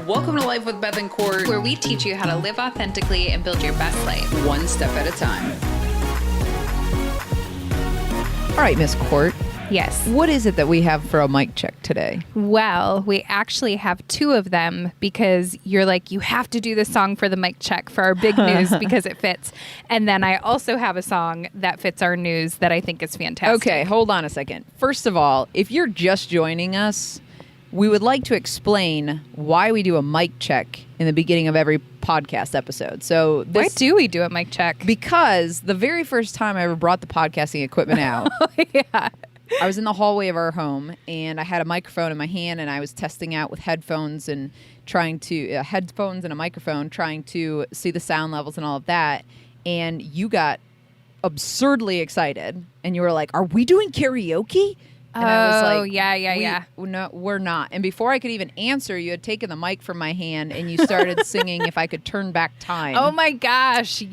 Welcome to Life with Beth and Court, where we teach you how to live authentically and build your best life. one step at a time. All right, Miss Court. Yes. What is it that we have for a mic check today? Well, we actually have two of them because you're like, you have to do this song for the mic check for our big news because it fits. And then I also have a song that fits our news that I think is fantastic. Okay, hold on a second. First of all, if you're just joining us, we would like to explain why we do a mic check in the beginning of every podcast episode. So Why do we do a mic check? Because the very first time I ever brought the podcasting equipment out, Yeah. I was in the hallway of our home and I had a microphone in my hand and I was testing out with headphones and trying to headphones and a microphone, trying to see the sound levels and all of that. And you got absurdly excited and you were like, "Are we doing karaoke?" And I was like, yeah. No, we're not. And before I could even answer, you had taken the mic from my hand and you started singing If I Could Turn Back Time. Oh my gosh, yes.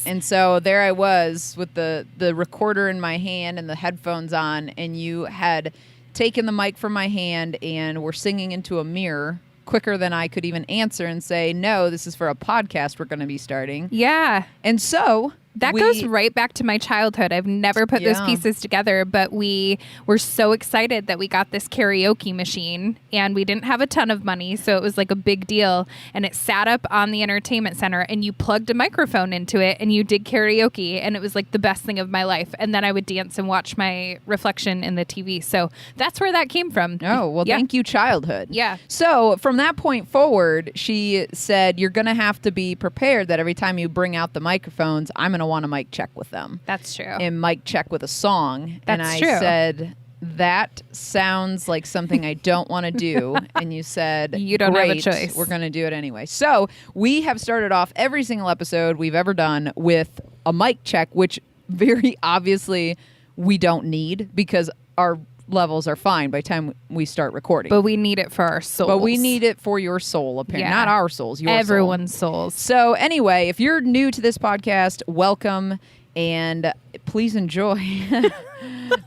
Yeah. And so there I was with the recorder in my hand and the headphones on, and you had taken the mic from my hand and were singing into a mirror quicker than I could even answer and say, "No, this is for a podcast we're going to be starting." Yeah. And so that goes right back to my childhood. I've never put those pieces together, but we were so excited that we got this karaoke machine, and we didn't have a ton of money, so it was like a big deal. And it sat up on the entertainment center, and you plugged a microphone into it, and you did karaoke, and it was like the best thing of my life. And then I would dance and watch my reflection in the TV. So that's where that came from. Oh, well, Thank you, childhood. Yeah. So from that point forward, she said, "You're going to have to be prepared that every time you bring out the microphones, I'm going to want a mic check with them." That's true. And mic check with a song. That's and I true. said, "That sounds like something I don't want to do." And you said, You don't have a "Great, choice. We're going to do it anyway." So we have started off every single episode we've ever done with a mic check, which very obviously we don't need because our levels are fine by the time we start recording. But we need it for our souls. But we need it for your soul, apparently. Yeah. Not our souls, your soul. Everyone's souls. So anyway, if you're new to this podcast, welcome, and please enjoy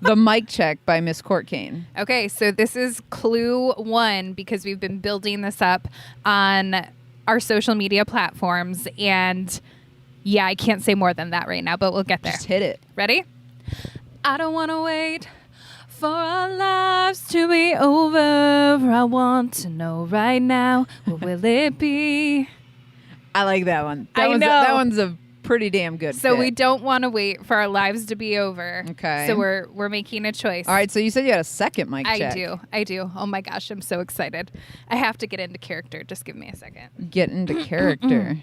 the mic check by Miss Court Kane. Okay, so this is clue one because we've been building this up on our social media platforms. And yeah, I can't say more than that right now, but we'll get there. Just hit it. Ready? I don't want to wait for our lives to be over. I want to know right now, what will it be? I like that one. I know. That one's a pretty damn good So fit. we don't want to wait for our lives to be over. Okay. So we're making a choice. All right, so you said you had a second mic check. I do. Oh my gosh, I'm so excited. I have to get into character. Just give me a second. Get into character.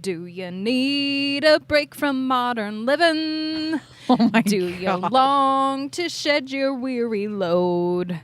Do you need a break from modern living? Oh my Do you God. long to shed your weary load?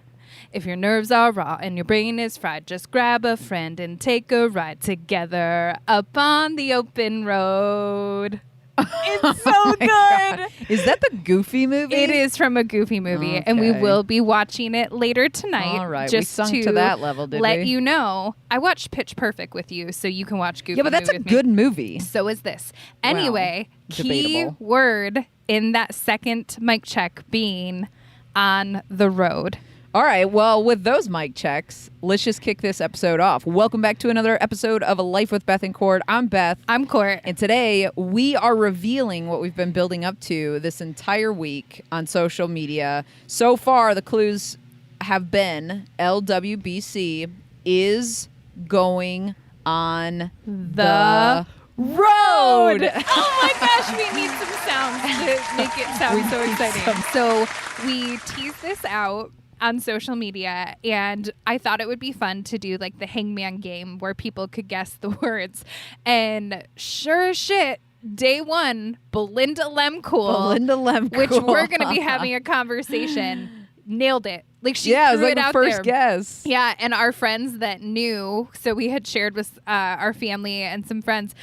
If your nerves are raw and your brain is fried, just grab a friend and take a ride together up on the open road. It's so Oh my good. God. Is that the Goofy movie? It is from a Goofy movie, and we Okay. will be watching it later tonight. All right, we just sunk to that level, did let we? you know. I watched Pitch Perfect with you, so you can watch Goofy. Yeah, but that's a with me. good movie. So is this. Anyway, key debatable. word in that second mic check being on the road. All right, well, with those mic checks, let's just kick this episode off. Welcome back to another episode of A Life with Beth and Court. I'm Beth. I'm Court. And today we are revealing what we've been building up to this entire week on social media. So far, the clues have been LWBC is going on the road. Oh my gosh, we need some sounds to make it sound so exciting. So we teased this out on social media, and I thought it would be fun to do like the hangman game where people could guess the words. And sure as shit, day one, Belinda Lemcool, which we're going to be having a conversation, nailed it. Like she it was threw like it the out first there. guess. Yeah, and our friends that knew, so we had shared with our family and some friends,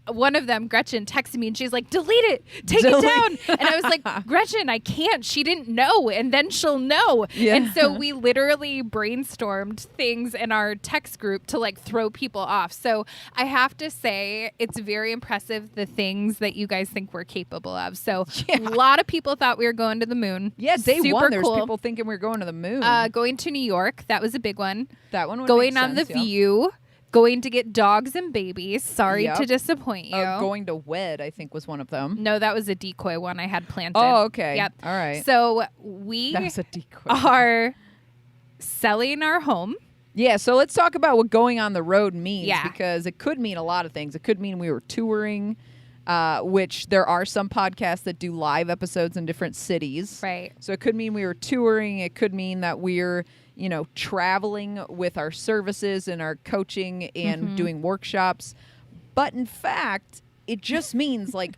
one of them, Gretchen, texted me and she's like, delete it, take it down. And I was like, Gretchen, I can't. She didn't know. And then she'll know. Yeah. And so we literally brainstormed things in our text group to like throw people off. So I have to say, it's very impressive the things that you guys think we're capable of. So a lot of people thought we were going to the moon. Yeah, day Super one, there's cool. people thinking we're going to the moon. Going to New York. That was a big one. That one would Going make on sense, The yeah. View. Going to get dogs and babies. Sorry Yep. to disappoint you. Going to wed, I think, was one of them. No, that was a decoy one I had planted. Oh, okay. Yep. All right. So we That was a decoy. are selling our home. Yeah, so let's talk about what going on the road means, Yeah. because it could mean a lot of things. It could mean we were touring, which there are some podcasts that do live episodes in different cities. Right. So it could mean we were touring. It could mean that we're, traveling with our services and our coaching and doing workshops. But in fact, it just means like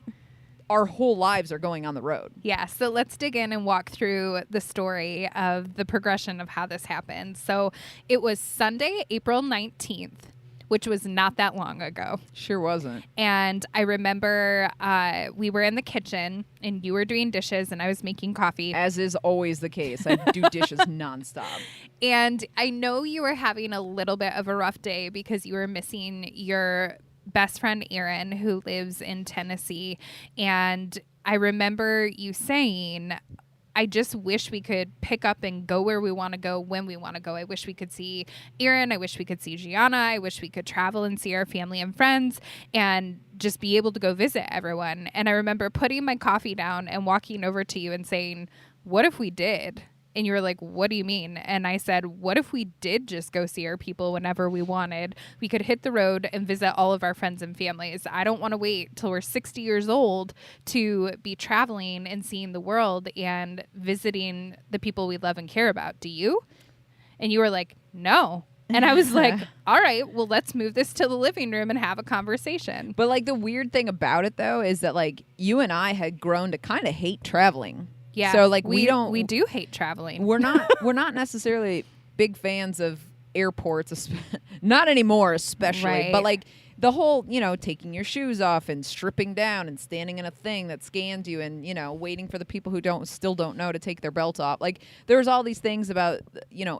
our whole lives are going on the road. Yeah, so let's dig in and walk through the story of the progression of how this happened. So it was Sunday, April 19th, which was not that long ago. Sure wasn't. And I remember we were in the kitchen and you were doing dishes and I was making coffee. As is always the case. I do dishes nonstop. And I know you were having a little bit of a rough day because you were missing your best friend, Erin, who lives in Tennessee. And I remember you saying, I just wish we could pick up and go where we want to go when we want to go. I wish we could see Erin. I wish we could see Gianna. I wish we could travel and see our family and friends and just be able to go visit everyone. And I remember putting my coffee down and walking over to you and saying, what if we did? And you were like, what do you mean? And I said, what if we did just go see our people whenever we wanted? We could hit the road and visit all of our friends and families. I don't want to wait till we're 60 years old to be traveling and seeing the world and visiting the people we love and care about. Do you? And you were like, no. And I was like, all right, well, let's move this to the living room and have a conversation. But like the weird thing about it, though, is that like you and I had grown to kind of hate traveling. Yeah. So like we do hate traveling. We're not necessarily big fans of airports, not anymore, especially. Right. But like the whole, taking your shoes off and stripping down and standing in a thing that scans you and, waiting for the people who still don't know to take their belt off. Like there's all these things about,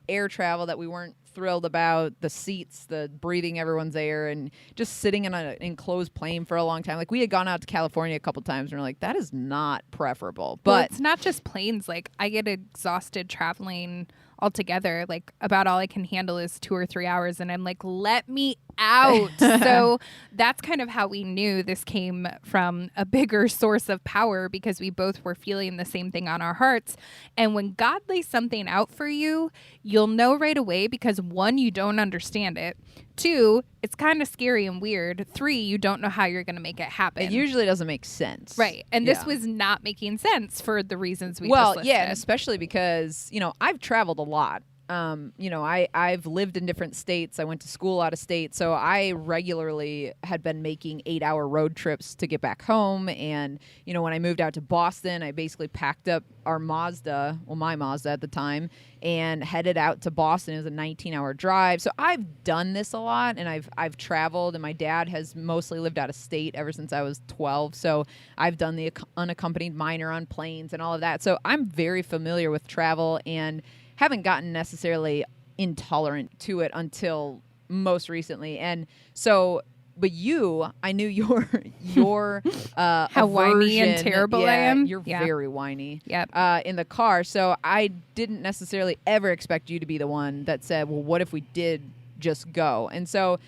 air travel that we weren't thrilled about, the seats, the breathing everyone's air, and just sitting in an enclosed plane for a long time. Like we had gone out to California a couple times and we're like, that is not preferable. Well, But it's not just planes. Like I get exhausted traveling altogether. Like about all I can handle is 2 or 3 hours and I'm like, let me out. So that's kind of how we knew this came from a bigger source of power because we both were feeling the same thing on our hearts. And when God lays something out for you, you'll know right away because 1, you don't understand it. 2, it's kind of scary and weird. 3, you don't know how you're going to make it happen. it usually doesn't make sense. Right. And this Yeah. was not making sense for the reasons we Well, just listed. yeah, and especially because, I've traveled a lot. I've lived in different states. I went to school out of state. So I regularly had been making 8-hour road trips to get back home. And, when I moved out to Boston, I basically packed up our Mazda, my Mazda at the time, and headed out to Boston. It was a 19-hour drive. So I've done this a lot and I've traveled, and my dad has mostly lived out of state ever since I was 12. So I've done the unaccompanied minor on planes and all of that. So I'm very familiar with travel and haven't gotten necessarily intolerant to it until most recently. And so, but I knew your How whiny and aversion. terrible Yeah, I am. You're Yeah. very whiny. Yep. In the car. So I didn't necessarily ever expect you to be the one that said, well, what if we did just go? And so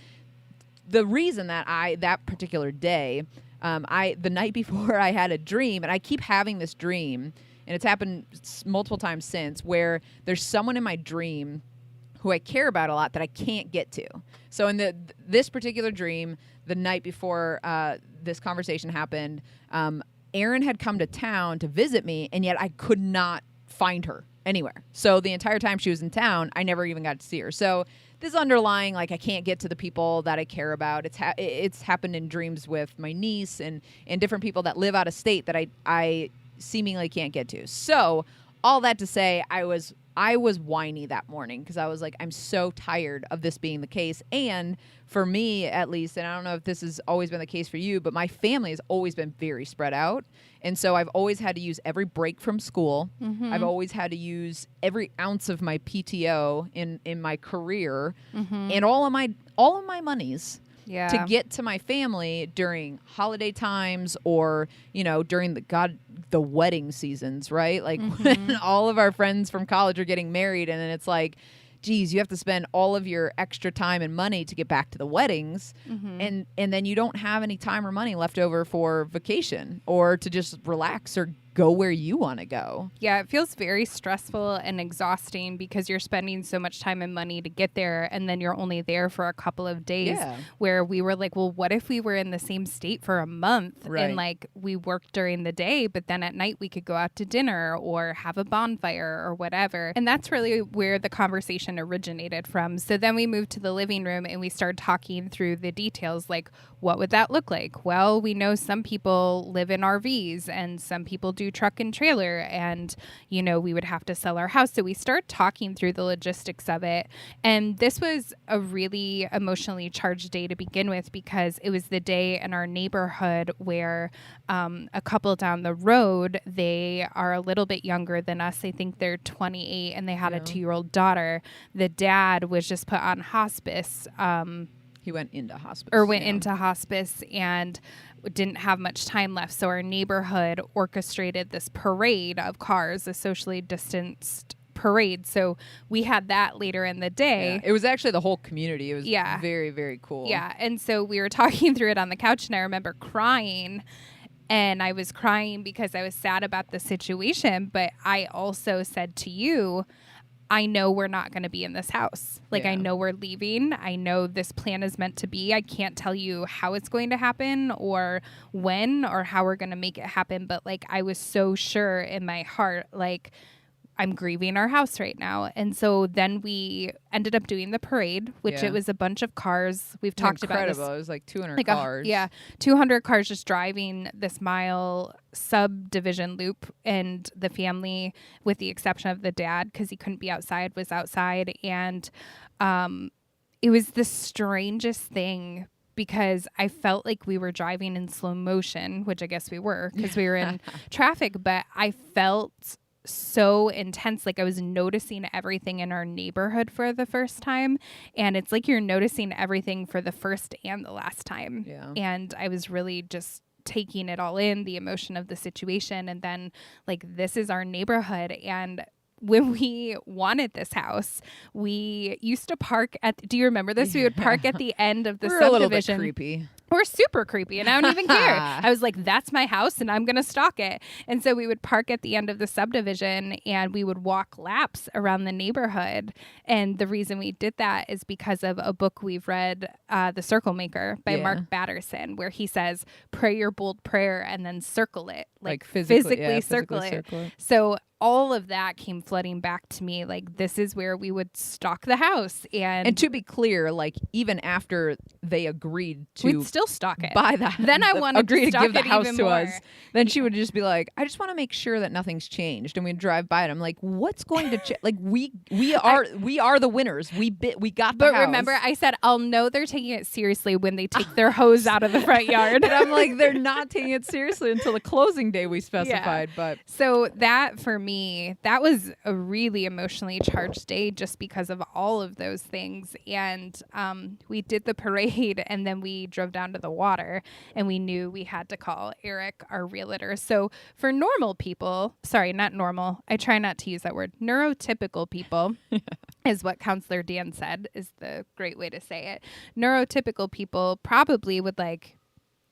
the reason that that particular day, the night before I had a dream, and I keep having this dream, and it's happened multiple times since, where there's someone in my dream who I care about a lot that I can't get to. So in this particular dream, the night before this conversation happened, Erin had come to town to visit me, and yet I could not find her anywhere. So the entire time she was in town, I never even got to see her. So this underlying, like, I can't get to the people that I care about. It's happened in dreams with my niece and different people that live out of state that I seemingly can't get to. So all that to say, I was I was whiny that morning because I was like, I'm so tired of this being the case. And for me, at least, and I don't know if this has always been the case for you, but my family has always been very spread out. And so I've always had to use every break from school. I've always had to use every ounce of my PTO in my career and all of my monies. Yeah. To get to my family during holiday times or, during the wedding seasons, right? Like when all of our friends from college are getting married and then it's like, geez, you have to spend all of your extra time and money to get back to the weddings. And then you don't have any time or money left over for vacation or to just relax or go where you want to go. Yeah, it feels very stressful and exhausting because you're spending so much time and money to get there and then you're only there for a couple of days where we were like, well, what if we were in the same state for a month and like we worked during the day, but then at night we could go out to dinner or have a bonfire or whatever. And that's really where the conversation originated from. So then we moved to the living room and we started talking through the details, like what would that look like? Well, we know some people live in RVs and some people do truck and trailer and we would have to sell our house. So we start talking through the logistics of it, and this was a really emotionally charged day to begin with because it was the day in our neighborhood where a couple down the road, they are a little bit younger than us. I think they're 28 and they had a 2-year-old daughter. The dad was just put on hospice. He went into hospice. Into hospice and didn't have much time left. So our neighborhood orchestrated this parade of cars, a socially distanced parade. So we had that later in the day. Yeah. It was actually the whole community. It was very, very cool. Yeah. And so we were talking through it on the couch and I remember crying. And I was crying because I was sad about the situation. But I also said to you, I know we're not going to be in this house. Like, I know we're leaving. I know this plan is meant to be. I can't tell you how it's going to happen or when or how we're going to make it happen. But like, I was so sure in my heart, like, I'm grieving our house right now. And so then we ended up doing the parade, which it was a bunch of cars. We've talked about this. Incredible. It was like 200 cars. 200 cars just driving this mile subdivision loop, and the family, with the exception of the dad, because he couldn't be outside, was outside. And it was the strangest thing because I felt like we were driving in slow motion, which I guess we were because we were in traffic, but I felt so intense. Like I was noticing everything in our neighborhood for the first time. And it's like you're noticing everything for the first and the last time. Yeah. And I was really just taking it all in, the emotion of the situation. And then like, this is our neighborhood. And when we wanted this house, we used to park at, do you remember this? We would park at the end of the subdivision. A little bit creepy. We're super creepy, and I don't even care. I was like, that's my house, and I'm going to stalk it. And so we would park at the end of the subdivision, and we would walk laps around the neighborhood. And the reason we did that is because of a book we've read, The Circle Maker by Mark Batterson, where he says, pray your bold prayer and then circle it. Like physically circle it. So all of that came flooding back to me. Like, this is where we would stalk the house. And to be clear, like, even after they agreed to we'd still stalk it. Buy that. Then I wanted agree to to give the it house even to more. us. Then she would just be like, I just want to make sure that nothing's changed. And we'd drive by it. I'm like, what's going to change? Like, we are the winners. We got the But house. remember, I said, I'll know they're taking it seriously when they take their hose out of the front yard. And I'm like, they're not taking it seriously until the closing day we specified. But so that for me, that was a really emotionally charged day just because of all of those things. And we did the parade and then we drove down to the water and we knew we had to call Eric, our realtor. So for normal people, sorry, not normal, I try not to use that word, neurotypical people is what Counselor Dan said is the great way to say it. Neurotypical people probably would like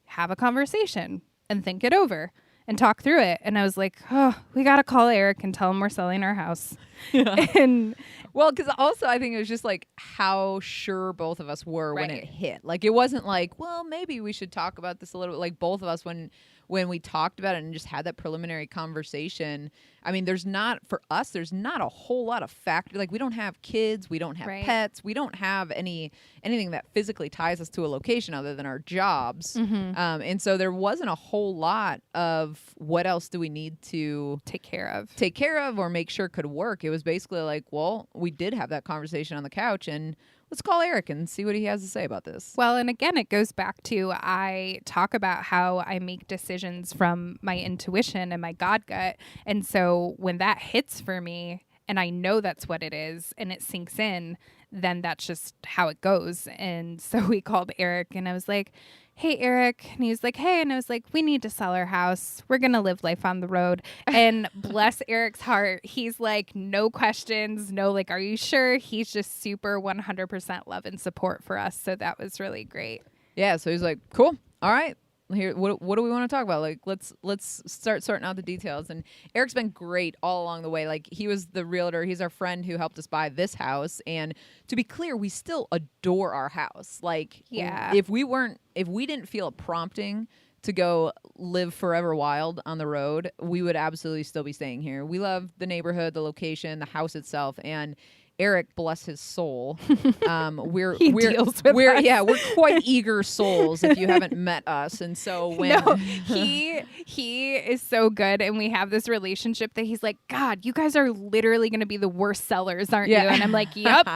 have a conversation and think it over and talk through it. And I was like, oh, we got to call Eric and tell him we're selling our house. And well, because also I think it was just like how sure both of us were when it hit. Like, it wasn't like, well, maybe we should talk about this a little bit. Like, both of us, when when we talked about it and just had that preliminary conversation, I mean, there's not a whole lot of factor. Like, we don't have kids, we don't have pets, we don't have anything that physically ties us to a location other than our jobs. And so there wasn't a whole lot of what else do we need to take care of or make sure could work. It was basically like, well, we did have that conversation on the couch, and let's call Eric and see what he has to say about this. Well, and again, it goes back to, I talk about how I make decisions from my intuition and my God gut. And so when that hits for me and I know that's what it is and it sinks in, then that's just how it goes. And so we called Eric and I was like, hey, Eric. And he was like, hey. And I was like, we need to sell our house. We're going to live life on the road. And bless Eric's heart, he's like, no questions. No, like, are you sure? He's just super 100% love and support for us. So that was really great. Yeah. So he's like, cool. All right. Here, what do we want to talk about? Like, let's start sorting out the details. And Eric's been great all along the way. Like, he was the realtor. He's our friend who helped us buy this house. And to be clear, we still adore our house. Like, if we didn't feel a prompting to go live forever wild on the road, we would absolutely still be staying here. We love the neighborhood, the location, the house itself, and Eric, bless his soul. We're quite eager souls if you haven't met us. And so he is so good, and we have this relationship that he's like, God, you guys are literally going to be the worst sellers, aren't you? And I'm like, yep.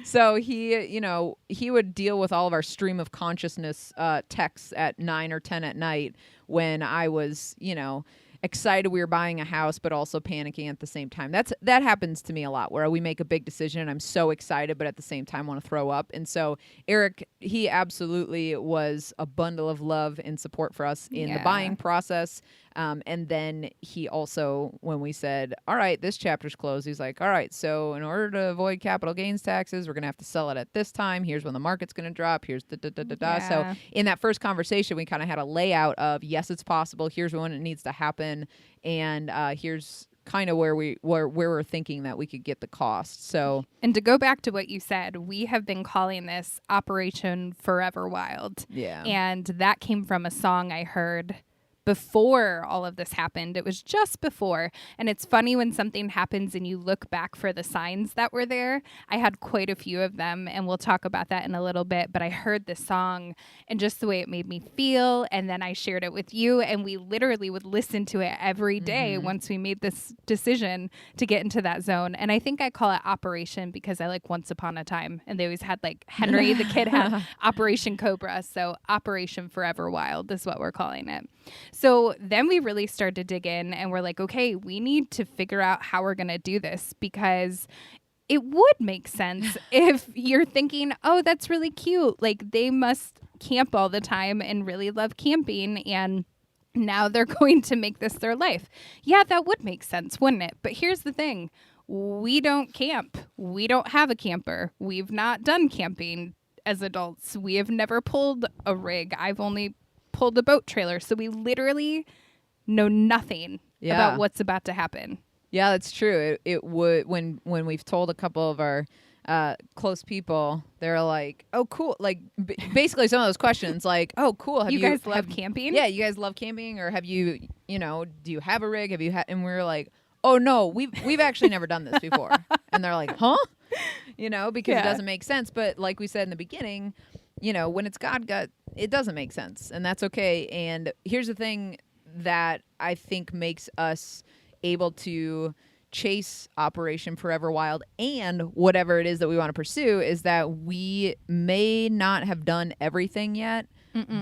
So he would deal with all of our stream of consciousness texts at 9 or 10 at night when I was, excited we were buying a house, but also panicking at the same time. That happens to me a lot, where we make a big decision and I'm so excited, but at the same time want to throw up. And so Eric, he absolutely was a bundle of love and support for us in the buying process. And then he also, when we said, all right, this chapter's closed, he's like, all right, so in order to avoid capital gains taxes, we're going to have to sell it at this time. Here's when the market's going to drop. Here's da-da-da-da-da. So in that first conversation, we kind of had a layout of, yes, it's possible. Here's when it needs to happen. And here's kind of where we're thinking that we could get the cost. So, and to go back to what you said, we have been calling this Operation Forever Wild. Yeah. And that came from a song I heard before all of this happened. It was just before. And it's funny when something happens and you look back for the signs that were there. I had quite a few of them, and we'll talk about that in a little bit. But I heard this song and just the way it made me feel. And then I shared it with you, and we literally would listen to it every day once we made this decision to get into that zone. And I think I call it Operation because I like Once Upon a Time. And they always had like Henry, the kid, had Operation Cobra. So Operation Forever Wild is what we're calling it. So then we really started to dig in, and we're like, okay, we need to figure out how we're going to do this, because it would make sense if you're thinking, oh, that's really cute. Like, they must camp all the time and really love camping, and now they're going to make this their life. Yeah, that would make sense, wouldn't it? But here's the thing. We don't camp. We don't have a camper. We've not done camping as adults. We have never pulled a rig. I've only pulled a boat trailer. So we literally know nothing about what's about to happen. Yeah, that's true. It would, when we've told a couple of our close people, they're like, oh, cool. Like, basically some of those questions, like, oh, cool. Have you guys love camping? Yeah, you guys love camping? Or have you, do you have a rig? Have you had, and we're like, oh no, we've actually never done this before. And they're like, huh? Because it doesn't make sense. But like we said in the beginning, when it's God gut, it doesn't make sense, and that's okay. And here's the thing that I think makes us able to chase Operation Forever Wild and whatever it is that we want to pursue is that we may not have done everything yet,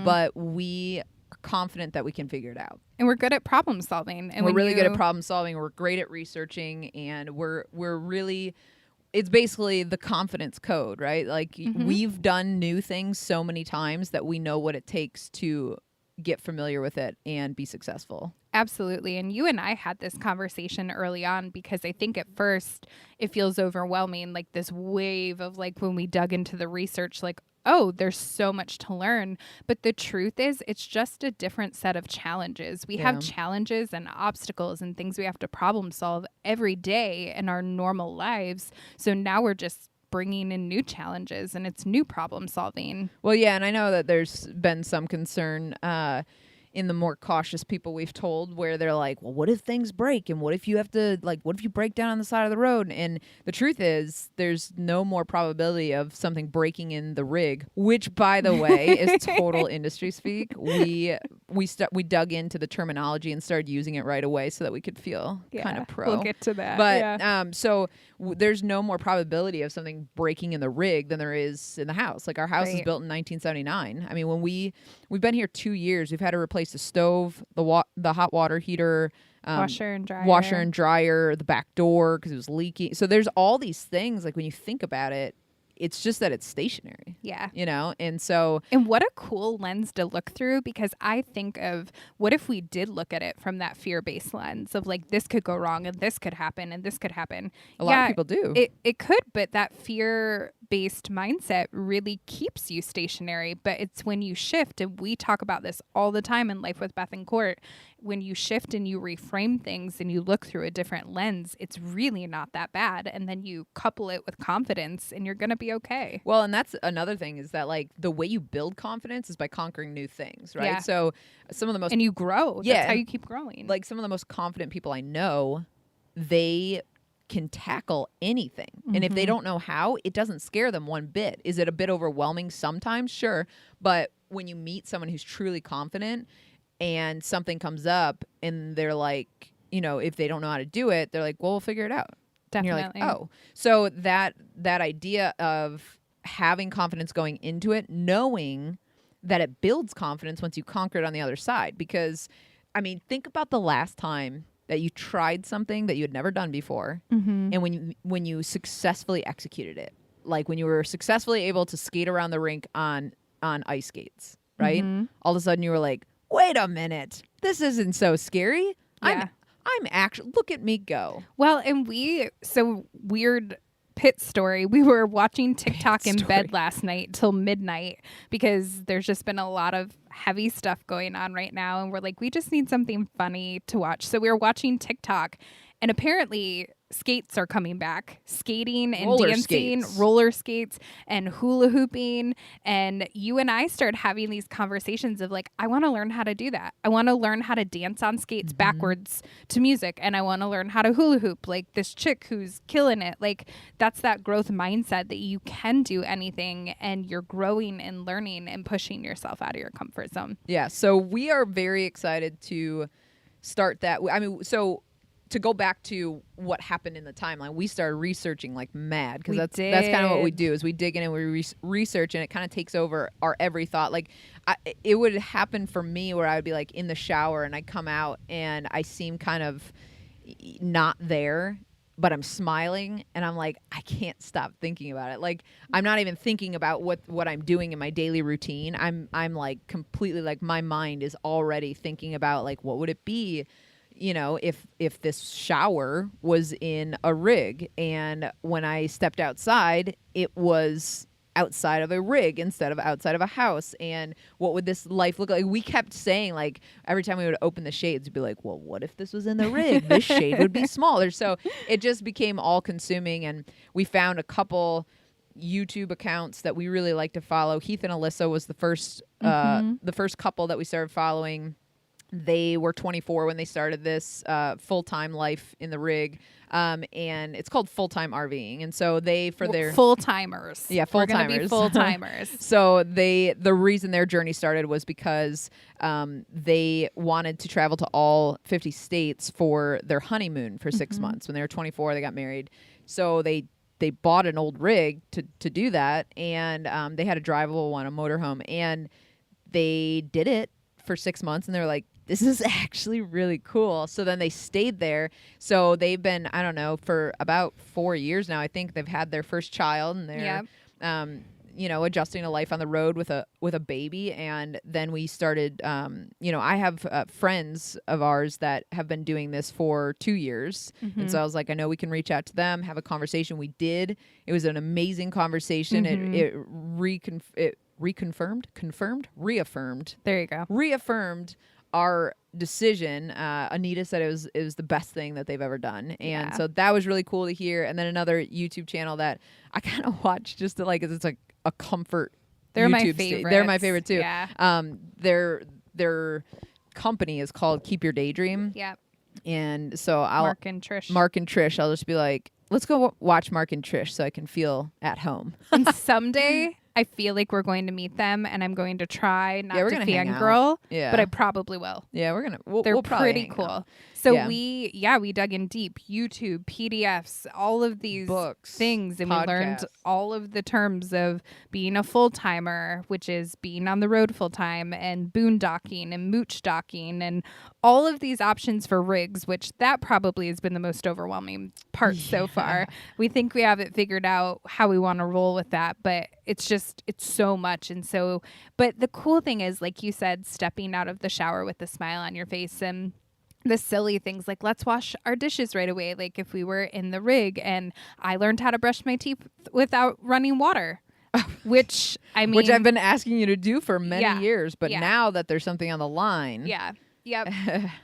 but we are confident that we can figure it out. And we're good at problem solving. And we're really good at problem solving. We're great at researching, and we're really... It's basically the confidence code, right? Like, we've done new things so many times that we know what it takes to get familiar with it and be successful. Absolutely. And you and I had this conversation early on, because I think at first it feels overwhelming, like this wave of, like, when we dug into the research, like, oh, there's so much to learn. But the truth is, it's just a different set of challenges. We have challenges and obstacles and things we have to problem solve every day in our normal lives. So now we're just bringing in new challenges, and it's new problem solving. Well, yeah, and I know that there's been some concern in the more cautious people we've told, where they're like, well, what if things break? And what if you have to, like, what if you break down on the side of the road? And the truth is, there's no more probability of something breaking in the rig, which, by the way, is total industry speak. We dug into the terminology and started using it right away so that we could feel kind of pro. We'll get to that. But so there's no more probability of something breaking in the rig than there is in the house. Like, our house is built in 1979. I mean, when we've been here 2 years, we've had to replace the stove, the hot water heater, washer and dryer, the back door because it was leaking. So there's all these things. Like, when you think about it, it's just that it's stationary. Yeah. You know? And so... And what a cool lens to look through, because I think of what if we did look at it from that fear-based lens of like, this could go wrong and this could happen and this could happen. A lot of people do. It could, but that fear-based mindset really keeps you stationary. But it's when you shift, and we talk about this all the time in Life with Beth and Court, when you shift and you reframe things and you look through a different lens, it's really not that bad. And then you couple it with confidence and you're going to be okay. Well, and that's another thing, is that like the way you build confidence is by conquering new things, right? Yeah. So some of the most... And you grow. Yeah. That's how you keep growing. Like, some of the most confident people I know, they can tackle anything. And if they don't know how, it doesn't scare them one bit. Is it a bit overwhelming sometimes? Sure. But when you meet someone who's truly confident and something comes up and they're like, you know, if they don't know how to do it, they're like, well, we'll figure it out. Definitely. And you're like, oh. So that idea of having confidence going into it, knowing that it builds confidence once you conquer it on the other side. Because, I mean, think about the last time that you tried something that you had never done before, and when you successfully executed it, like when you were successfully able to skate around the rink on ice skates, right? All of a sudden you were like, wait a minute, this isn't so scary. Yeah. I'm actually, look at me go. Well, and weird pit story. We were watching TikTok in bed last night till midnight because there's just been a lot of heavy stuff going on right now. And we're like, we just need something funny to watch. So we were watching TikTok, and apparently skates are coming back. Skating and roller skates and hula hooping. And you and I started having these conversations of like, I want to learn how to do that. I want to learn how to dance on skates backwards to music. And I want to learn how to hula hoop like this chick who's killing it. Like, that's that growth mindset that you can do anything and you're growing and learning and pushing yourself out of your comfort zone. Yeah. So we are very excited to start that. I mean, so to go back to what happened in the timeline, we started researching like mad, because that's kind of what we do, is we dig in and we research, and it kind of takes over our every thought. Like, it would happen for me where I would be like in the shower and I come out and I seem kind of not there, but I'm smiling and I'm like, I can't stop thinking about it. Like, I'm not even thinking about what I'm doing in my daily routine. I'm like completely, like, my mind is already thinking about like, what would it be, you know, if this shower was in a rig, and when I stepped outside, it was outside of a rig instead of outside of a house, and what would this life look like? We kept saying, like, every time we would open the shades, we'd be like, well, what if this was in the rig? This shade would be smaller. So it just became all consuming, and we found a couple YouTube accounts that we really like to follow. Heath and Alyssa was the first couple that we started following. They were 24 when they started this full-time life in the rig, and it's called full-time RVing. And so they, for their full-timers, full-timers, we're gonna be full-timers. So the reason their journey started was because they wanted to travel to all 50 states for their honeymoon for 6 months. When they were 24, they got married. So they bought an old rig to do that, and they had a drivable one, a motorhome, and they did it for 6 months, and they were like, this is actually really cool. So then they stayed there. So they've been, I don't know, for about 4 years now. I think they've had their first child, and they're, you know, adjusting to life on the road with a baby. And then we started, you know, I have friends of ours that have been doing this for 2 years. And so I was like, I know we can reach out to them, have a conversation. We did. It was an amazing conversation. It reaffirmed. There you go. Reaffirmed our decision. Anita said it was the best thing that they've ever done, and so that was really cool to hear. And then another YouTube channel that I kind of watch just to, like, it's like a comfort. They're YouTube my favorite. They're my favorite too. Yeah. They're company is called Keep Your Daydream. Yep. And so Mark and Trish. I'll just be like, let's go watch Mark and Trish so I can feel at home. And someday I feel like we're going to meet them, and I'm going to try not we're to gonna hang fangirl, out. Yeah. but I probably will. Yeah, They're we'll probably pretty hang cool. out. So Yeah. we dug in deep, YouTube, PDFs, all of these Books, things, and we learned podcasts. all of the terms of being a full timer, which is being on the road full time, and boondocking and mooch docking, and all of these options for rigs, which that probably has been the most overwhelming part so far. We think we have it figured out how we want to roll with that, but it's so much. And so, but the cool thing is, like you said, stepping out of the shower with a smile on your face, and the silly things like let's wash our dishes right away. Like if we were in the rig and I learned how to brush my teeth without running water, which I mean, which I've been asking you to do for many Yeah. years, but Yeah. now that there's something on the line. yeah. Yep.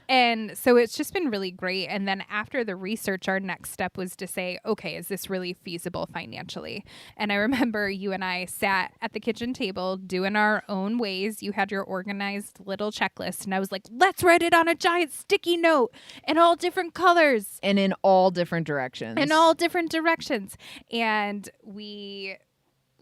And so it's just been really great. And then after the research, our next step was to say, okay, is this really feasible financially? And I remember you and I sat at the kitchen table doing our own ways. You had your organized little checklist. And I was like, let's write it on a giant sticky note in all different colors. And in all different directions. And we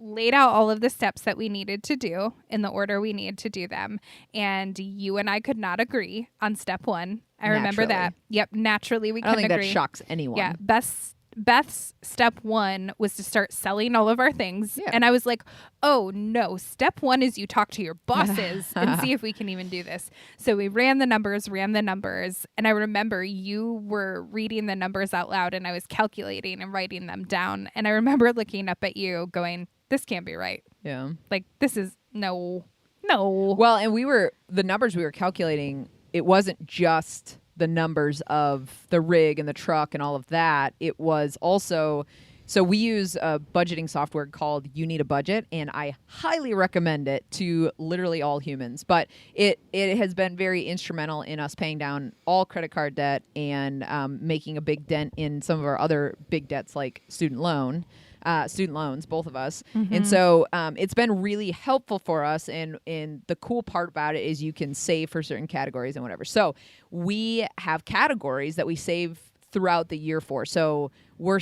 laid out all of the steps that we needed to do in the order we needed to do them. And you and I could not agree on step one. I remember that. Yep. Naturally, we I don't couldn't think agree. that shocks anyone. Yeah. Beth's step one was to start selling all of our things. Yeah. And I was like, oh no, step one is you talk to your bosses and see if we can even do this. So we ran the numbers. And I remember you were reading the numbers out loud and I was calculating and writing them down. And I remember looking up at you going, this can't be right. Yeah. Like this is no. Well, and the numbers we were calculating, it wasn't just the numbers of the rig and the truck and all of that. It was also, so we use a budgeting software called You Need a Budget, and I highly recommend it to literally all humans. But it has been very instrumental in us paying down all credit card debt and making a big dent in some of our other big debts like student loans, both of us. Mm-hmm. And so it's been really helpful for us. And the cool part about it is you can save for certain categories and whatever. So we have categories that we save throughout the year for. So we're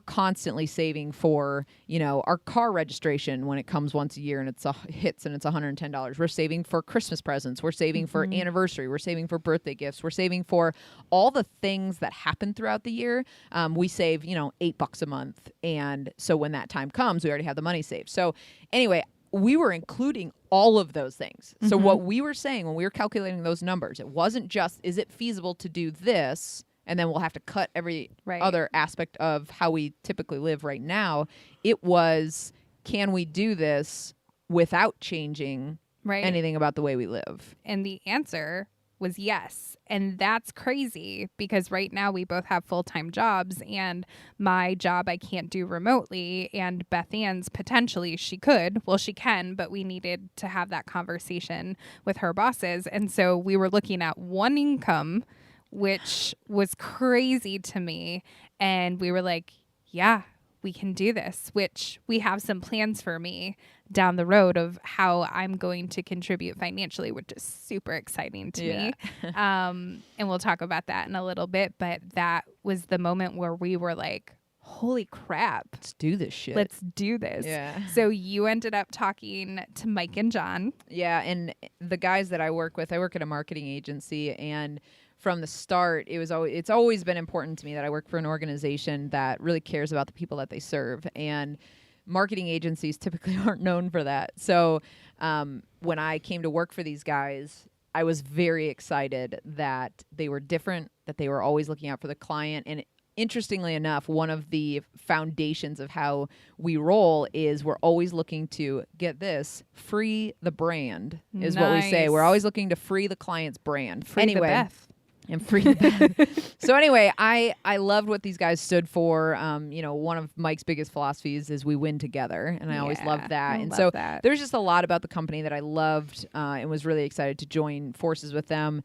constantly saving for, our car registration when it comes once a year and it's $110. We're saving for Christmas presents. We're saving for anniversary. We're saving for birthday gifts. We're saving for all the things that happen throughout the year. We save, $8 a month. And so when that time comes, we already have the money saved. So anyway, we were including all of those things. So what we were saying when we were calculating those numbers, it wasn't just, is it feasible to do this? And then we'll have to cut every other aspect of how we typically live right now. It was, can we do this without changing anything about the way we live? And the answer was yes. And that's crazy because right now we both have full-time jobs, and my job I can't do remotely, and Beth Ann's potentially she could. Well, she can, but we needed to have that conversation with her bosses. And so we were looking at one income, which was crazy to me. And we were like, yeah, we can do this, which we have some plans for me down the road of how I'm going to contribute financially, which is super exciting to me. And we'll talk about that in a little bit. But that was the moment where we were like, holy crap. Let's do this shit. Let's do this. Yeah. So you ended up talking to Mike and John. Yeah. And the guys that I work with, I work at a marketing agency, and from the start, it's always been important to me that I work for an organization that really cares about the people that they serve. And marketing agencies typically aren't known for that. So when I came to work for these guys, I was very excited that they were different, that they were always looking out for the client. And interestingly enough, one of the foundations of how we roll is we're always looking to get this, free the brand is what we say. We're always looking to free the client's brand. Free the Beth. And free the Beth. So anyway, I loved what these guys stood for. One of Mike's biggest philosophies is we win together. And I always loved that. And so there's just a lot about the company that I loved and was really excited to join forces with them.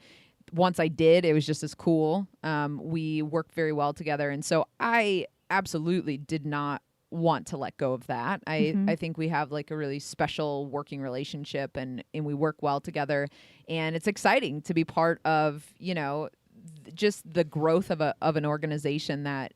Once I did, it was just as cool. We worked very well together. And so I absolutely did not want to let go of that. I think we have like a really special working relationship, and we work well together, and it's exciting to be part of, just the growth of an organization that,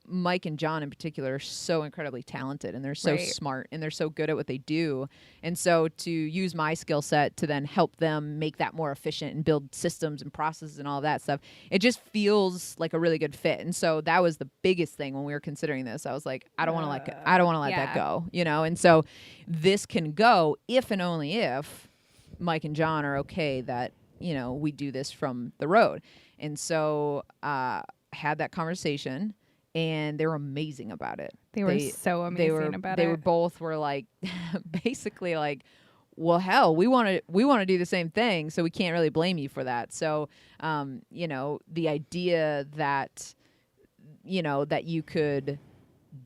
Mike and John in particular are so incredibly talented, and they're so smart, and they're so good at what they do. And so to use my skill set to then help them make that more efficient and build systems and processes and all that stuff, it just feels like a really good fit. And so that was the biggest thing when we were considering this. I was like, I don't want to let that go, And so this can go if and only if Mike and John are okay that, we do this from the road. And so had that conversation, and they were amazing about it. They were so amazing about it. They were like, basically like, well, hell, we want to do the same thing, so we can't really blame you for that. So, the idea that, that you could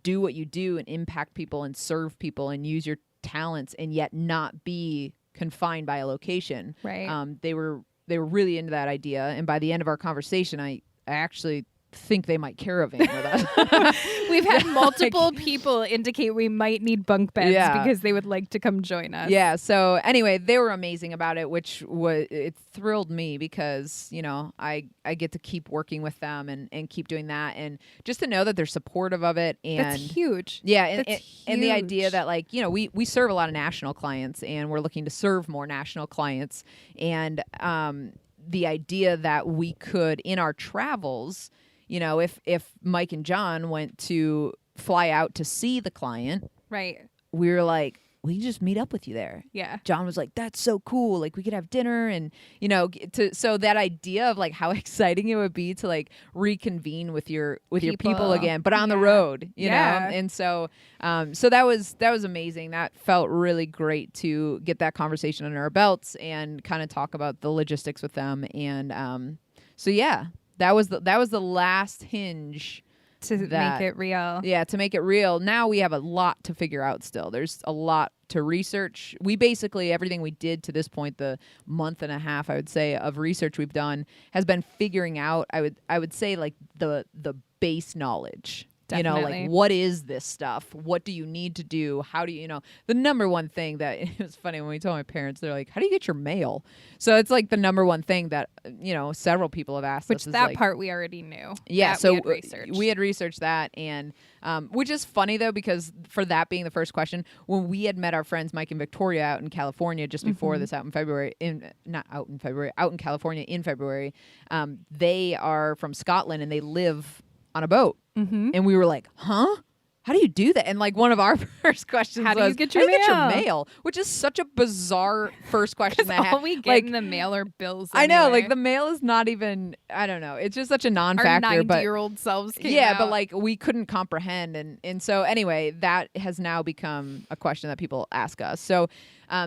do what you do and impact people and serve people and use your talents and yet not be confined by a location. Right. They were really into that idea, and by the end of our conversation, I actually think they might caravan with us. We've had multiple people indicate we might need bunk beds because they would like to come join us. Yeah. So anyway, they were amazing about it, which it thrilled me because, I get to keep working with them and keep doing that. And just to know that they're supportive of it. And that's huge. Yeah. And the idea that like, we serve a lot of national clients, and we're looking to serve more national clients. And the idea that we could, in our travels, if Mike and John went to fly out to see the client, right, we were like, we can just meet up with you there. Yeah. John was like, that's so cool. Like we could have dinner, and so that idea of like how exciting it would be to like reconvene with your people again, but on the road, you know? And so that was amazing. That felt really great to get that conversation under our belts and kind of talk about the logistics with them. And so yeah, that was the last hinge to make it real. Yeah, to make it real. Now we have a lot to figure out still. There's a lot to research. We basically, everything we did to this point, the month and a half, I would say, of research we've done has been figuring out, I would say, like the base knowledge. Definitely. Like what is this stuff? What do you need to do? How do you, the number one thing that it was funny when we told my parents, they're like, how do you get your mail? So it's like the number one thing that, several people have asked us. Which that like, part we already knew. Yeah. So we had researched that. And, which is funny though, because for that being the first question, when we had met our friends, Mike and Victoria out in California, just before this out in California in February, they are from Scotland and they live on a boat. And we were like, huh? How do you do that? And like one of our first questions was, how do you get your mail? Which is such a bizarre first question. All we get in the mail are bills. Anyway. I know, like the mail is not even, I don't know. It's just such a non-factor. Our 90-year-old selves came out. But like we couldn't comprehend. And so anyway, that has now become a question that people ask us. So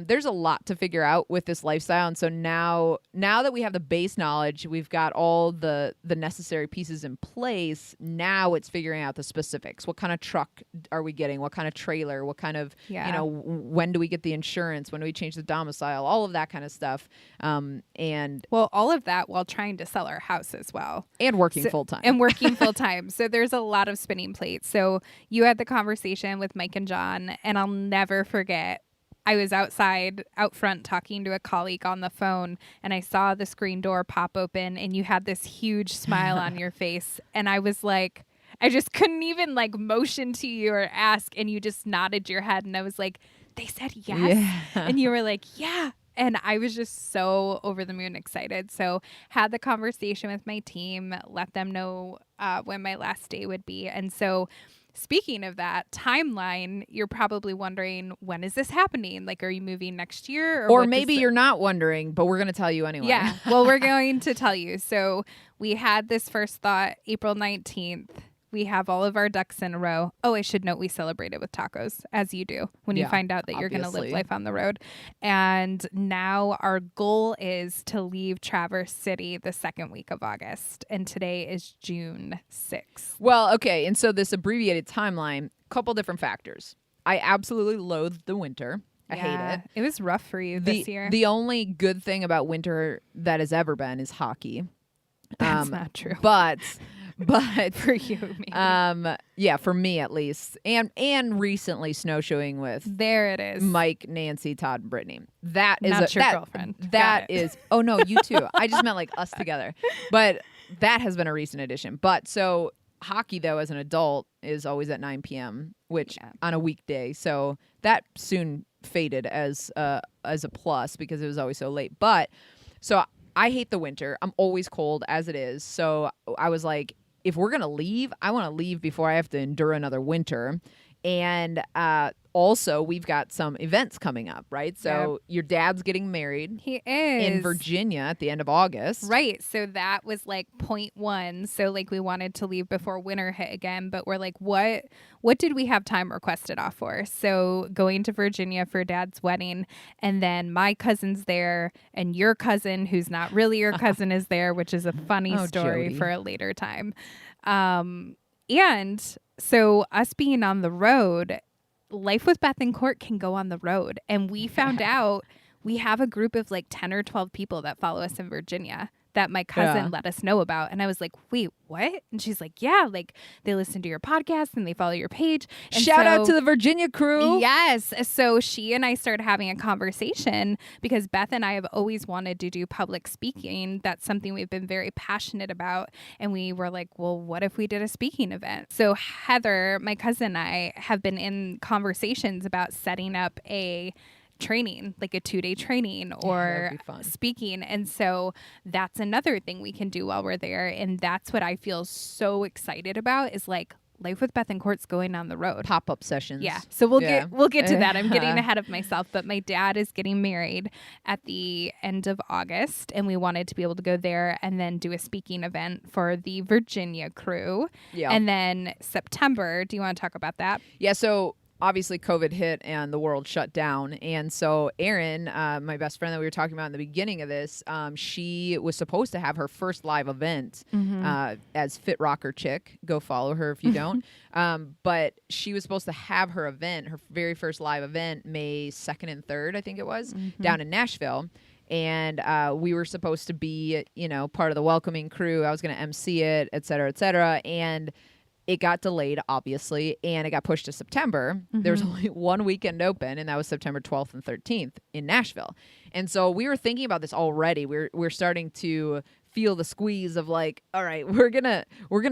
there's a lot to figure out with this lifestyle. And so now that we have the base knowledge, we've got all the necessary pieces in place. Now it's figuring out the specifics. What kind of truck are we getting? What kind of trailer? What kind of, when do we get the insurance? When do we change the domicile? All of that kind of stuff. And well, all of that while trying to sell our house as well. And working full time. So there's a lot of spinning plates. So you had the conversation with Mike and John, and I'll never forget. I was out front talking to a colleague on the phone, and I saw the screen door pop open, and you had this huge smile on your face. And I was like, I just couldn't even like motion to you or ask, and you just nodded your head, and I was like, they said yes. Yeah. And you were like, yeah. And I was just so over the moon excited. So had the conversation with my team, let them know when my last day would be. And so speaking of that timeline, you're probably wondering, when is this happening? Like, are you moving next year? Or maybe you're not wondering, but we're going to tell you anyway. Yeah, well, we're going to tell you. So we had this first thought April 19th. We have all of our ducks in a row. Oh, I should note we celebrated with tacos, as you do when you find out that you're going to live life on the road. And now our goal is to leave Traverse City the second week of August. And today is June 6th. Well, okay. And so this abbreviated timeline, couple different factors. I absolutely loathe the winter. I hate it. It was rough for you this year. The only good thing about winter that has ever been is hockey. That's not true. But For you, maybe. yeah, for me at least, and recently snowshoeing with There it is. Mike, Nancy, Todd, and Brittany. That is Not your girlfriend. Got That it. is. Oh no, you too. I just meant like us together. But that has been a recent addition. But so hockey though, as an adult, is always at 9 p.m., which on a weekday. So that soon faded as a plus because it was always so late. But so I hate the winter. I'm always cold as it is. So I was like, if we're going to leave, I want to leave before I have to endure another winter. And also, we've got some events coming up, right? So your dad's getting married. He is. In Virginia at the end of August. Right. So that was like point one. So like we wanted to leave before winter hit again, but we're like, what did we have time requested off for? So going to Virginia for dad's wedding, and then my cousin's there, and your cousin, who's not really your cousin, is there, which is a funny story Jody. for a later time. And so us being on the road, Life with Beth and Court can go on the road. And we found out we have a group of like 10 or 12 people that follow us in Virginia that my cousin let us know about. And I was like, wait, what? And she's like, yeah, like they listen to your podcast and they follow your page. And Shout out to the Virginia crew. Yes. So she and I started having a conversation because Beth and I have always wanted to do public speaking. That's something we've been very passionate about. And we were like, well, what if we did a speaking event? So Heather, my cousin, and I have been in conversations about setting up a training, like a 2-day training or speaking. And so that's another thing we can do while we're there. And that's what I feel so excited about is like Life with Beth and Court's going on the road. Pop-up sessions. Yeah. So we'll get to that. I'm getting ahead of myself, but my dad is getting married at the end of August and we wanted to be able to go there and then do a speaking event for the Virginia crew. Yeah. And then September, do you want to talk about that? Yeah, so obviously COVID hit and the world shut down. And so Erin, my best friend that we were talking about in the beginning of this, she was supposed to have her first live event as Fit Rocker Chick. Go follow her if you don't. But she was supposed to have her event, her very first live event, May 2nd and 3rd, I think it was, down in Nashville. And we were supposed to be, part of the welcoming crew. I was going to MC it, et cetera, et cetera. And it got delayed, obviously, and it got pushed to September. There was only one weekend open, and that was September 12th and 13th in Nashville. And so we were thinking about this already. We're starting to feel the squeeze of like, all right, we're gonna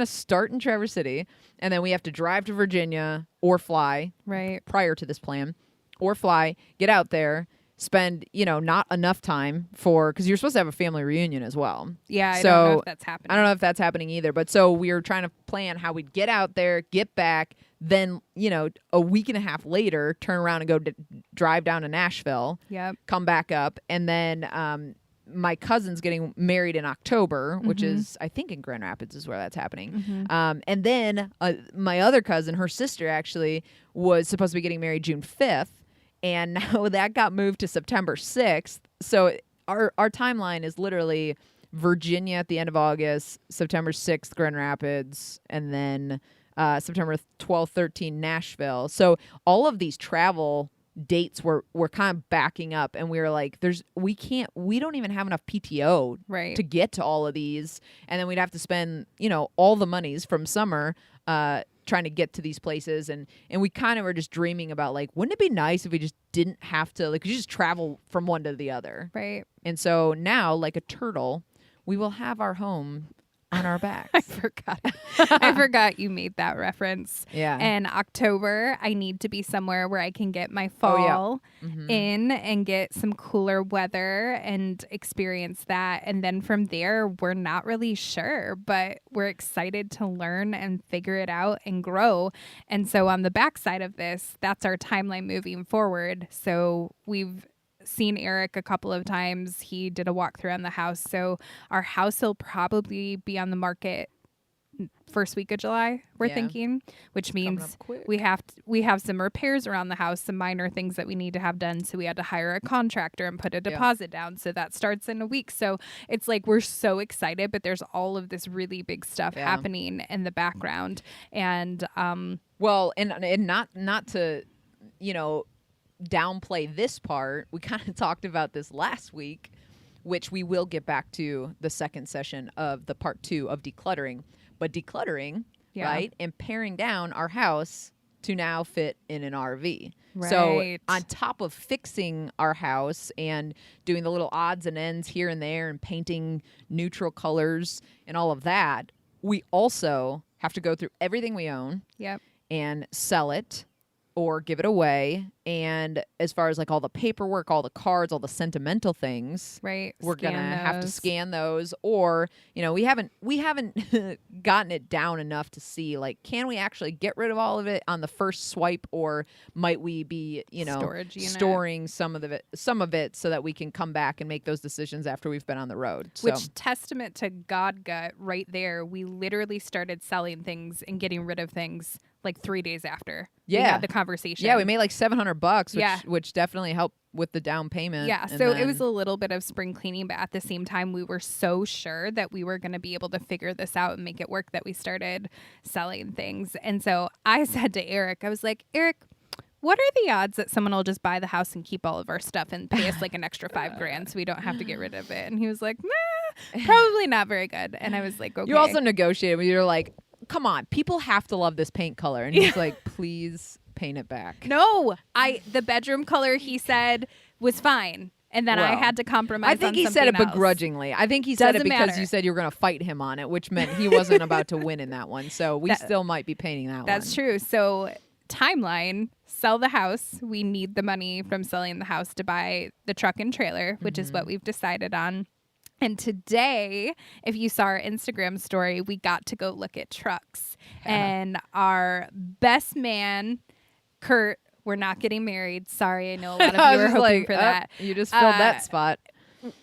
start in Traverse City, and then we have to drive to Virginia or fly prior to this plan, or fly, get out there, spend, not enough time because you're supposed to have a family reunion as well. Yeah, I don't know if that's happening. I don't know if that's happening either. But so we were trying to plan how we'd get out there, get back, then, a week and a half later, turn around and go drive down to Nashville, come back up. And then my cousin's getting married in October, which is, I think, in Grand Rapids is where that's happening. And then my other cousin, her sister actually, was supposed to be getting married June 5th. And now that got moved to September 6th. So our timeline is literally Virginia at the end of August, September 6th, Grand Rapids, and then September 12th, 13th, Nashville. So all of these travel dates were kind of backing up, and we were like, we don't even have enough PTO to get to all of these. And then we'd have to spend, all the monies from summer trying to get to these places, and we kind of were just dreaming about like, wouldn't it be nice if we just didn't have to, like, you just travel from one to the other, right? And so now, like a turtle, we will have our home on our backs. I forgot you made that reference. Yeah. And October, I need to be somewhere where I can get my fall in and get some cooler weather and experience that. And then from there, we're not really sure, but we're excited to learn and figure it out and grow. And so on the backside of this, that's our timeline moving forward. So we've seen Eric a couple of times. He did a walkthrough on the house. So our house will probably be on the market first week of July, we're thinking, which means we have some repairs around the house, some minor things that we need to have done. So we had to hire a contractor and put a deposit down. So that starts in a week. So it's like, we're so excited, but there's all of this really big stuff happening in the background. And, well, and not to, downplay this part. We kind of talked about this last week, which we will get back to the second session of the part 2 of decluttering. but decluttering, Yeah. right? And paring down our house to now fit in an RV. So Right. on top of fixing our house and doing the little odds and ends here and there and painting neutral colors and all of that, we also have to go through everything we own Yep. and sell it or give it away. And as far as like all the paperwork, all the cards, all the sentimental things, Right. we're Scan gonna have to those. scan those. Or, you know, we haven't gotten it down enough to see like, can we actually get rid of all of it on the first swipe, or might we be, you know, Storage unit. storing some of it so that we can come back and make those decisions after we've been on the road. So Which testament to God gut right there. We literally started selling things and getting rid of things like 3 days after we Yeah. had the conversation. yeah, we made like $700, Yeah. which definitely helped with the down payment. Yeah, And so it was then- a little bit of spring cleaning, but at the same time, we were so sure that we were going to be able to figure this out and make it work that we started selling things. And so I said to Eric, I was like, Eric, what are the odds that someone will just buy the house and keep all of our stuff and pay us like an extra $5,000 so we don't have to get rid of it? And he was like, nah, probably not very good. And I was like, okay. You also negotiated. You're like, come on, people have to love this paint color. And he's like, please paint it back. No, the bedroom color he said was fine. And then I Well, had to compromise. I think on he said it something else. begrudgingly. I think he said it Doesn't because matter. you said you were going to fight him on it, which meant he wasn't about to win in that one. So we still might be painting that one. That's true. So timeline, sell the house. We need the money from selling the house to buy the truck and trailer, which is what we've decided on. And today, if you saw our Instagram story, we got to go look at trucks. And our best man, Kurt, we're not getting married. Sorry, I know a lot I of you was were hoping like, for "Oh, that. You just filled that spot.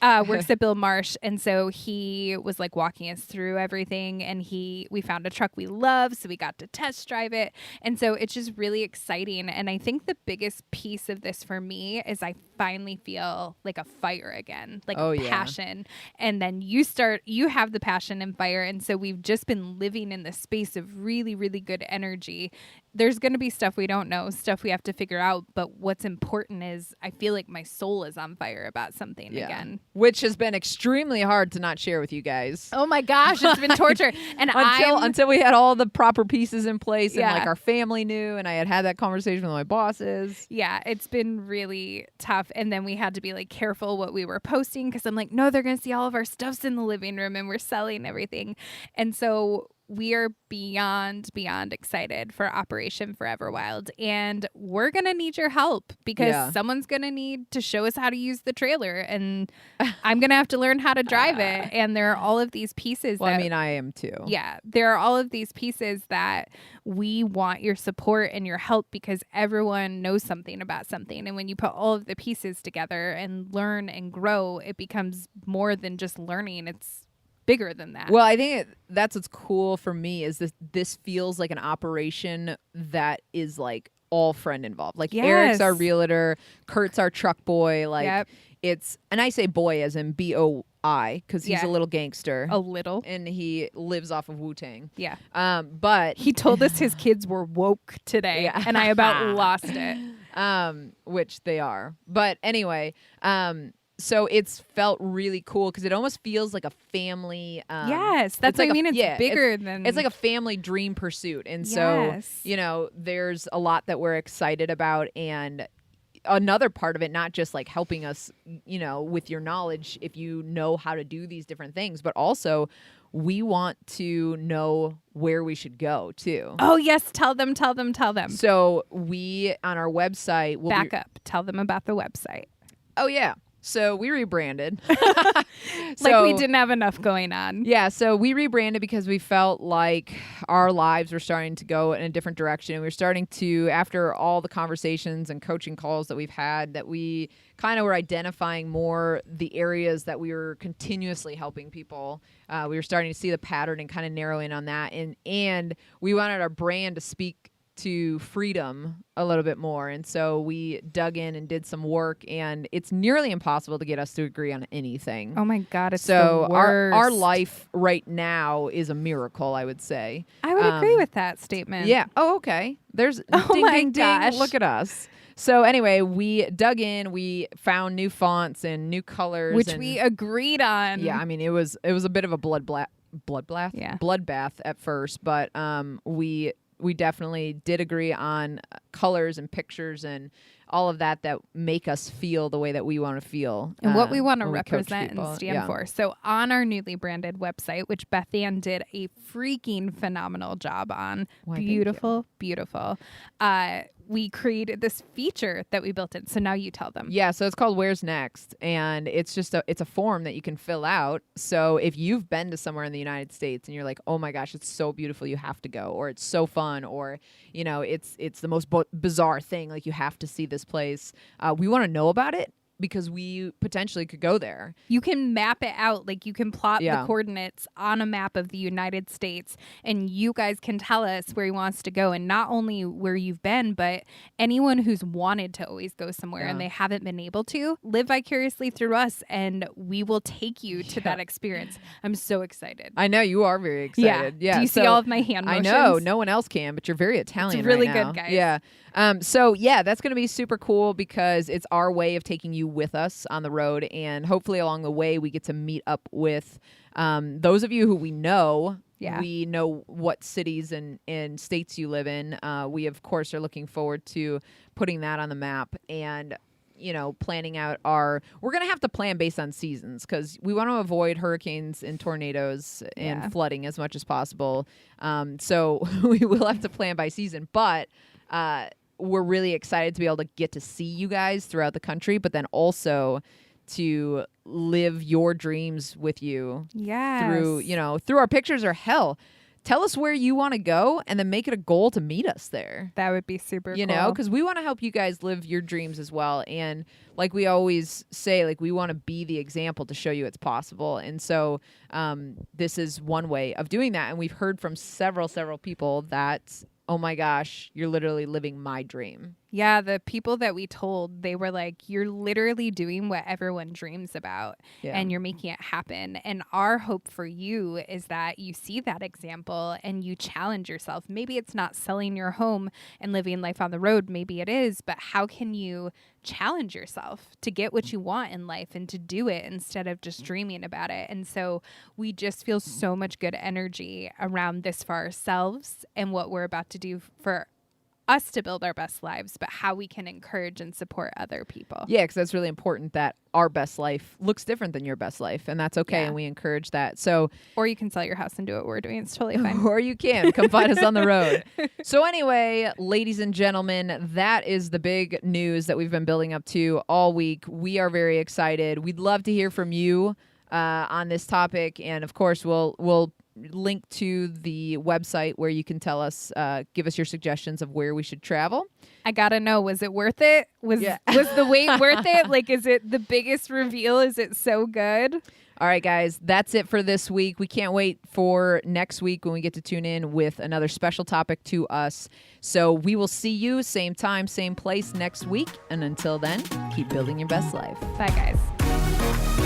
Works at Bill Marsh, and so he was like walking us through everything, and we found a truck we love, so we got to test drive it, and so it's just really exciting. And I think the biggest piece of this for me is I finally feel like a fire again, like Oh, a yeah. passion. And then you have the passion and fire, and so we've just been living in this space of really, really good energy. There's going to be stuff we don't know, stuff we have to figure out, but what's important is I feel like my soul is on fire about something again. Which has been extremely hard to not share with you guys. Oh my gosh, it's been torture. And Until we had all the proper pieces in place Yeah. and like our family knew, and I had that conversation with my bosses. yeah, it's been really tough. And then we had to be like careful what we were posting because I'm like, no, they're going to see all of our stuffs in the living room and we're selling everything. And so we are beyond excited for Operation Forever Wild, and we're going to need your help because Yeah. someone's going to need to show us how to use the trailer, and I'm going to have to learn how to drive it. And there are all of these pieces Well, that I mean, I am too. Yeah, there are all of these pieces that we want your support and your help because everyone knows something about something. And when you put all of the pieces together and learn and grow, it becomes more than just learning. It's bigger than that. Well, I think that's what's cool for me is this feels like an operation that is like all friend involved. Like Eric's Yes. our realtor, Kurt's our truck boy. Like Yep. it's, and I say boy as in BOI because he's Yeah. a little gangster A little. and he lives off of Wu-Tang. Yeah. But He told us his kids were woke today, Yeah. and I about lost it. which they are. But anyway, so it's felt really cool because it almost feels like a family. Yes, that's it's like what I mean. It's yeah, bigger than. It's like a family dream pursuit. And so, Yes. you know, there's a lot that we're excited about. And another part of it, not just like helping us, you know, with your knowledge, if you know how to do these different things, but also we want to know where we should go too. Oh, yes. Tell them. So we, on our website, will Back up. Tell them about the website. Oh, yeah. So we rebranded. Like So- we didn't have enough going on. Yeah, so we rebranded because we felt like our lives were starting to go in a different direction. We were starting to, after all the conversations and coaching calls that we've had, that we kind of were identifying more the areas that we were continuously helping people. We were starting to see the pattern and kind of narrow in on that. And we wanted our brand to speak to freedom a little bit more. And so we dug in and did some work, and it's nearly impossible to get us to agree on anything. Oh my God, it's So the our worst. life right now is a miracle, I would say. I would agree with that statement. Yeah. Oh, okay. There's Oh ding, my ding, gosh. ding. Look at us. So anyway, we dug in, we found new fonts and new colors. Which and we agreed on. yeah, I mean, it was a bit of a bloodbath at first, but we definitely did agree on colors and pictures and all of that make us feel the way that we want to feel and what we want to when we coach represent people. and stand for. So on our newly branded website, which Beth Ann did a freaking phenomenal job on, Why, beautiful, we created this feature that we built in. So now you tell them. Yeah, so it's called Where's Next, and it's a form that you can fill out. So if you've been to somewhere in the United States and you're like, oh my gosh, it's so beautiful, you have to go, or it's so fun, or it's the most bizarre thing, like you have to see this place. We want to know about it because we potentially could go there. You can map it out. Like you can plot Yeah. the coordinates on a map of the United States, and you guys can tell us where he wants to go. And not only where you've been, but anyone who's wanted to always go somewhere and they haven't been able to, live vicariously through us, and we will take you to that experience. I'm so excited. I know you are very excited. Yeah. Do you see all of my hand motions? I know. No one else can, but you're very Italian It's really right now. good, guys. Yeah. So yeah, that's going to be super cool because it's our way of taking you with us on the road, and hopefully along the way we get to meet up with those of you who we know. Yeah. We know what cities and states you live in. We of course are looking forward to putting that on the map and planning out we're going to have to plan based on seasons because we want to avoid hurricanes and tornadoes and flooding as much as possible. So we will have to plan by season, but we're really excited to be able to get to see you guys throughout the country, but then also to live your dreams with you through our pictures, or hell, tell us where you want to go and then make it a goal to meet us there. That would be super cool. Because we want to help you guys live your dreams as well. And like we always say, like we want to be the example to show you it's possible. And so this is one way of doing that. And we've heard from several people that, oh my gosh, you're literally living my dream. Yeah, the people that we told, they were like, you're literally doing what everyone dreams about and you're making it happen. And our hope for you is that you see that example and you challenge yourself. Maybe it's not selling your home and living life on the road. Maybe it is. But how can you challenge yourself to get what you want in life and to do it instead of just dreaming about it? And so we just feel so much good energy around this for ourselves and what we're about to do for us to build our best lives, but how we can encourage and support other people. Yeah, because that's really important that our best life looks different than your best life, and that's okay, and we encourage that. So, or you can sell your house and do what we're doing. It's totally fine. Or you can. Come find us on the road. So anyway, ladies and gentlemen, that is the big news that we've been building up to all week. We are very excited. We'd love to hear from you on this topic, and of course, we'll link to the website where you can tell us, give us your suggestions of where we should travel. I gotta know, was it worth it? Was the wait worth it? Like, is it the biggest reveal? Is it so good? All right, guys, that's it for this week. We can't wait for next week when we get to tune in with another special topic to us. So we will see you same time, same place next week. And until then, keep building your best life. Bye, guys.